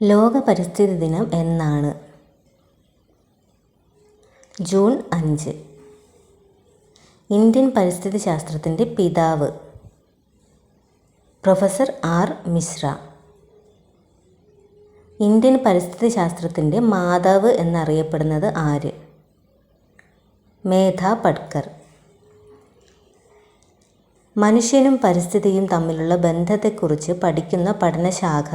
ലോക പരിസ്ഥിതി ദിനം എന്നാണ്? ജൂൺ 5. ഇന്ത്യൻ പരിസ്ഥിതി ശാസ്ത്രത്തിൻ്റെ പിതാവ് പ്രൊഫസർ ആർ മിശ്ര. ഇന്ത്യൻ പരിസ്ഥിതി ശാസ്ത്രത്തിൻ്റെ മാതാവ് എന്നറിയപ്പെടുന്നത് ആര്? മേധ പട്കർ. മനുഷ്യനും പരിസ്ഥിതിയും തമ്മിലുള്ള ബന്ധത്തെക്കുറിച്ച് പഠിക്കുന്ന പഠനശാഖ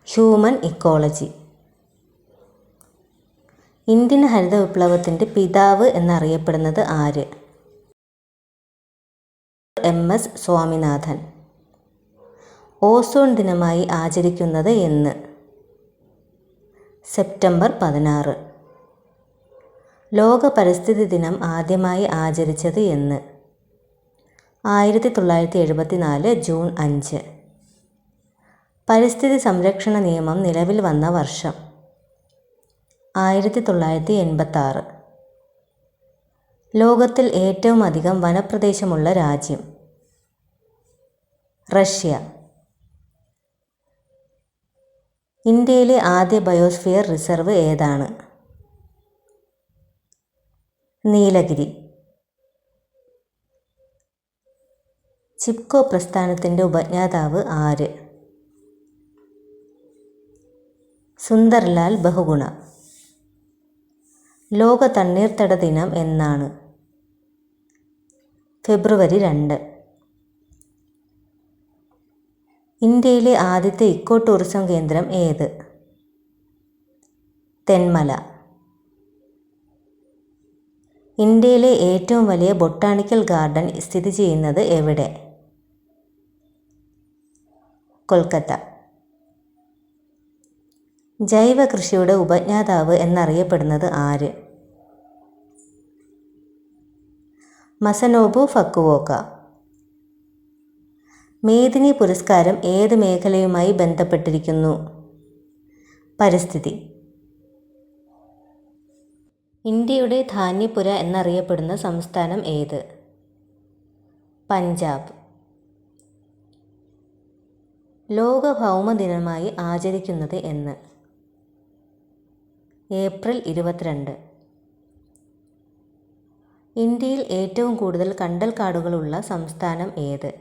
ഹ്യൂമൻ ഇക്കോളജി. ഇന്ത്യൻ ഹരിത വിപ്ലവത്തിൻ്റെ പിതാവ് എന്നറിയപ്പെടുന്നത് ആര്? എം.എസ്. സ്വാമിനാഥൻ. ഓസോൺ ദിനമായി ആചരിക്കുന്നത് എന്ന്? സെപ്റ്റംബർ 16. ലോക പരിസ്ഥിതി ദിനം ആദ്യമായി ആചരിച്ചത് എന്ന്? 1974 ജൂൺ 5. പരിസ്ഥിതി സംരക്ഷണ നിയമം നിലവിൽ വന്ന വർഷം? 1986. ലോകത്തിൽ ഏറ്റവും അധികം വനപ്രദേശമുള്ള രാജ്യം? റഷ്യ. ഇന്ത്യയിലെ ആദ്യ ബയോസ്ഫിയർ റിസർവ് ഏതാണ്? നീലഗിരി. ചിപ്കോ പ്രസ്ഥാനത്തിൻ്റെ ഉപജ്ഞാതാവ് ആര്? സുന്ദർലാൽ ബഹുഗുണ. ലോക തണ്ണീർത്തട ദിനം എന്നാണ്? ഫെബ്രുവരി 2. ഇന്ത്യയിലെ ആദ്യത്തെ ഇക്കോ ടൂറിസം കേന്ദ്രം ഏത്? തെന്മല. ഇന്ത്യയിലെ ഏറ്റവും വലിയ ബൊട്ടാണിക്കൽ ഗാർഡൻ സ്ഥിതി ചെയ്യുന്നത് എവിടെ? കൊൽക്കത്ത. ജൈവ കൃഷിയുടെ ഉപജ്ഞാതാവ് എന്നറിയപ്പെടുന്നത് ആര്? മസനോബു ഫക്കുവോക്ക. മേദിനി പുരസ്കാരം ഏത് മേഖലയുമായി ബന്ധപ്പെട്ടിരിക്കുന്നു? പരിസ്ഥിതി. ഇന്ത്യയുടെ ധാന്യപ്പുര എന്നറിയപ്പെടുന്ന സംസ്ഥാനം ഏത്? പഞ്ചാബ്. ലോക ഭൗമ ദിനമായി ആചരിക്കുന്നത് എന്ന്? ഏപ്രിൽ 22. ഇന്ത്യയിൽ ഏറ്റവും കൂടുതൽ കണ്ടൽക്കാടുകളുള്ള സംസ്ഥാനം ഏത്?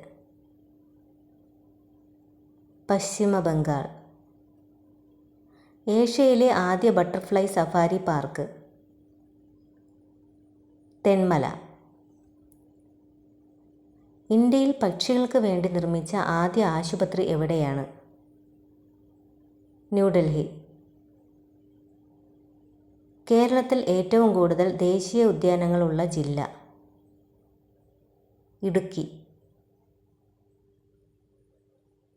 പശ്ചിമ ബംഗാൾ. ഏഷ്യയിലെ ആദ്യ ബട്ടർഫ്ലൈ സഫാരി പാർക്ക്? തെന്മല. ഇന്ത്യയിൽ പക്ഷികൾക്ക് വേണ്ടി നിർമ്മിച്ച ആദ്യ ആശുപത്രി എവിടെയാണ്? ന്യൂഡൽഹി. കേരളത്തിൽ ഏറ്റവും കൂടുതൽ ദേശീയ ഉദ്യാനങ്ങളുള്ള ജില്ല? ഇടുക്കി.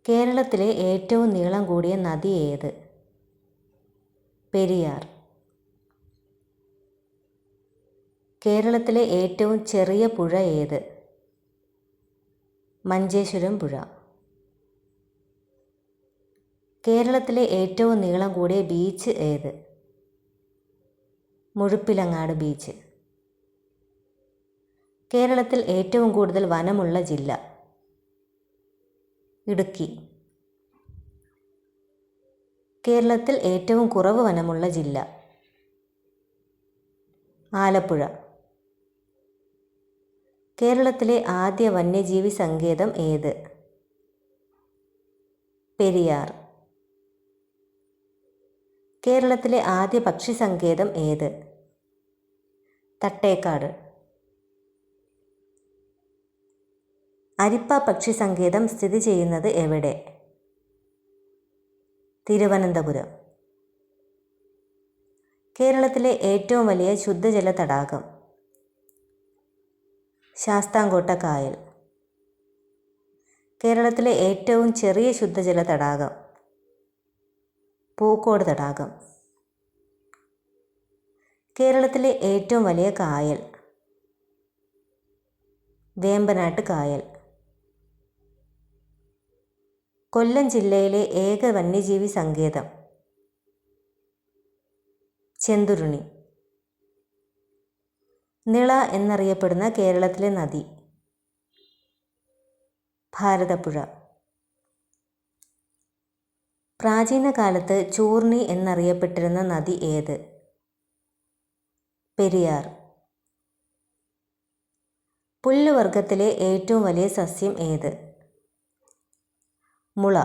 കേരളത്തിലെ ഏറ്റവും നീളം കൂടിയ നദി ഏത്? പെരിയാർ. കേരളത്തിലെ ഏറ്റവും ചെറിയ പുഴ ഏത്? മഞ്ചേശ്വരം പുഴ. കേരളത്തിലെ ഏറ്റവും നീളം കൂടിയ ബീച്ച് ഏത്? മുഴുപ്പിലങ്ങാട് ബീച്ച്. കേരളത്തിൽ ഏറ്റവും കൂടുതൽ വനമുള്ള ജില്ല? ഇടുക്കി. കേരളത്തിൽ ഏറ്റവും കുറവ് വനമുള്ള ജില്ല? ആലപ്പുഴ. കേരളത്തിലെ ആദ്യ വന്യജീവി സങ്കേതം ഏത്? പെരിയാർ. കേരളത്തിലെ ആദ്യ പക്ഷി സങ്കേതം ഏത്? തട്ടേക്കാട്. അരിപ്പ പക്ഷി സങ്കേതം സ്ഥിതി ചെയ്യുന്നത് എവിടെ? തിരുവനന്തപുരം. കേരളത്തിലെ ഏറ്റവും വലിയ ശുദ്ധജല തടാകം? ശാസ്താംകോട്ട കായൽ. കേരളത്തിലെ ഏറ്റവും ചെറിയ ശുദ്ധജല തടാകം? പൂക്കോട് തടാകം. കേരളത്തിലെ ഏറ്റവും വലിയ കായൽ? വേമ്പനാട്ട് കായൽ. കൊല്ലം ജില്ലയിലെ ഏക വന്യജീവി സങ്കേതം? ചെന്തുരുണി. നിള എന്നറിയപ്പെടുന്ന കേരളത്തിലെ നദി? ഭാരതപ്പുഴ. പ്രാചീന കാലത്ത് ചൂർണി എന്നറിയപ്പെട്ടിരുന്ന നദി ഏത്? പെരിയാർ. പുല്ലുവർഗത്തിലെ ഏറ്റവും വലിയ സസ്യം ഏത്? മുള.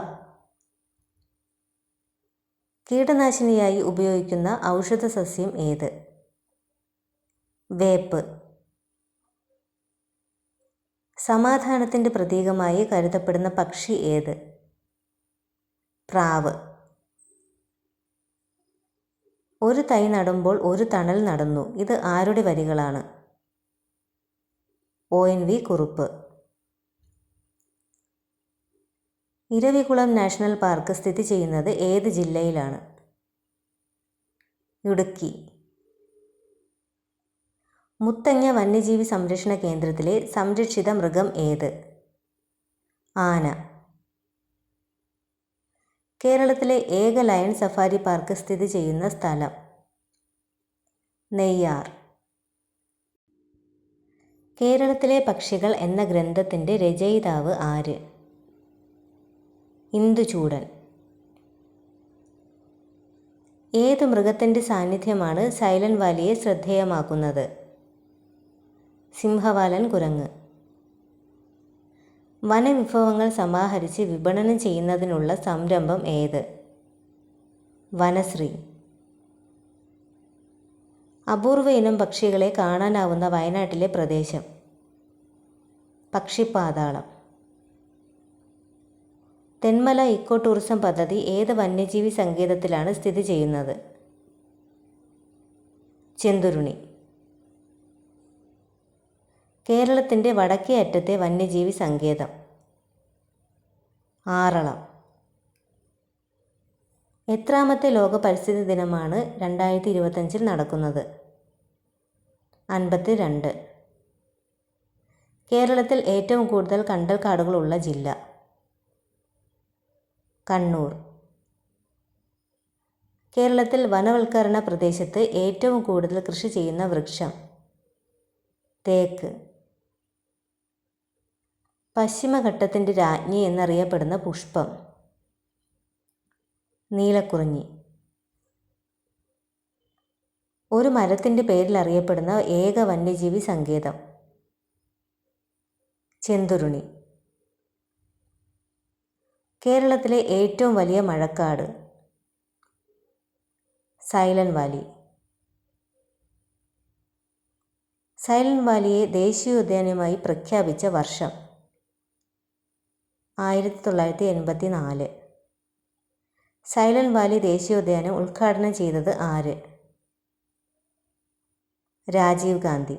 കീടനാശിനിയായി ഉപയോഗിക്കുന്ന ഔഷധ സസ്യം ഏത്? വേപ്പ്. സമാധാനത്തിൻ്റെ പ്രതീകമായി കരുതപ്പെടുന്ന പക്ഷി ഏത്? പ്രാവ്. ഒരു തൈ നടുമ്പോൾ ഒരു തണൽ നടന്നു. ഇത് ആരുടെ വരികളാണ്? ONV Kurup. Eravikulam national park സ്ഥിതി ചെയ്യുന്നത് ഏത് ജില്ലയിലാണ്? ഇടുക്കി. മുത്തങ്ങ വന്യജീവി സംരക്ഷണ കേന്ദ്രത്തിലെ സംരക്ഷിത മൃഗം ഏത്? ആന. കേരളത്തിലെ ഏക ലയൺ സഫാരി പാർക്ക് സ്ഥിതി ചെയ്യുന്ന സ്ഥലം? നെയ്യാർ. കേരളത്തിലെ പക്ഷികൾ എന്ന ഗ്രന്ഥത്തിൻ്റെ രചയിതാവ് ആര്? ഇന്ദുചൂടൻ. ഏതു മൃഗത്തിൻ്റെ സാന്നിധ്യമാണ് സൈലന്റ് വാലിയെ ശ്രദ്ധേയമാക്കുന്നത്? സിംഹവാലൻ കുരങ്ങ്. വനവിഭവങ്ങൾ സമാഹരിച്ച് വിപണനം ചെയ്യുന്നതിനുള്ള സംരംഭം ഏത്? വനശ്രീ. അപൂർവ ഇനം പക്ഷികളെ കാണാനാവുന്ന വയനാട്ടിലെ പ്രദേശം? പക്ഷിപ്പാതാളം. തെന്മല ഇക്കോ ടൂറിസം പദ്ധതി ഏത് വന്യജീവി സങ്കേതത്തിലാണ് സ്ഥിതി ചെയ്യുന്നത്? ചെന്തുരുണി. കേരളത്തിൻ്റെ വടക്കേ അറ്റത്തെ വന്യജീവി സങ്കേതം? ആറളം. എത്രാമത്തെ ലോക പരിസ്ഥിതി ദിനമാണ് 2025 നടക്കുന്നത്? 52. കേരളത്തിൽ ഏറ്റവും കൂടുതൽ കണ്ടൽക്കാടുകളുള്ള ജില്ല? കണ്ണൂർ. കേരളത്തിൽ വനവൽക്കരണ പ്രദേശത്ത് ഏറ്റവും കൂടുതൽ കൃഷി ചെയ്യുന്ന വൃക്ഷം? തേക്ക്. പശ്ചിമഘട്ടത്തിൻ്റെ രാജ്ഞി എന്നറിയപ്പെടുന്ന പുഷ്പം? നീലക്കുറിഞ്ഞി. ഒരു മരത്തിൻ്റെ പേരിൽ അറിയപ്പെടുന്ന ഏക വന്യജീവി സങ്കേതം? ചെന്തുരുണി. കേരളത്തിലെ ഏറ്റവും വലിയ മഴക്കാട്? Silent Valley. സൈലന്റ് വാലിയെ ദേശീയോദ്യാനമായി പ്രഖ്യാപിച്ച വർഷം? 1984. സൈലന്റ് വാലി ദേശീയോദ്യാനം ഉദ്ഘാടനം ചെയ്തത് ആര്? രാജീവ് ഗാന്ധി.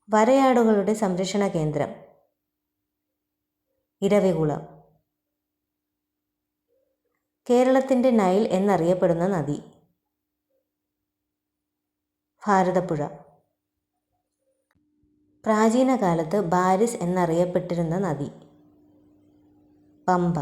വരയാടുകളുടെ സംരക്ഷണ കേന്ദ്രം? ഇരവികുളം. കേരളത്തിൻ്റെ നൈൽ എന്നറിയപ്പെടുന്ന നദി? ഭാരതപ്പുഴ. പ്രാചീന കാലത്ത് ബാരിസ് എന്നറിയപ്പെട്ടിരുന്ന നദി? പമ്പ.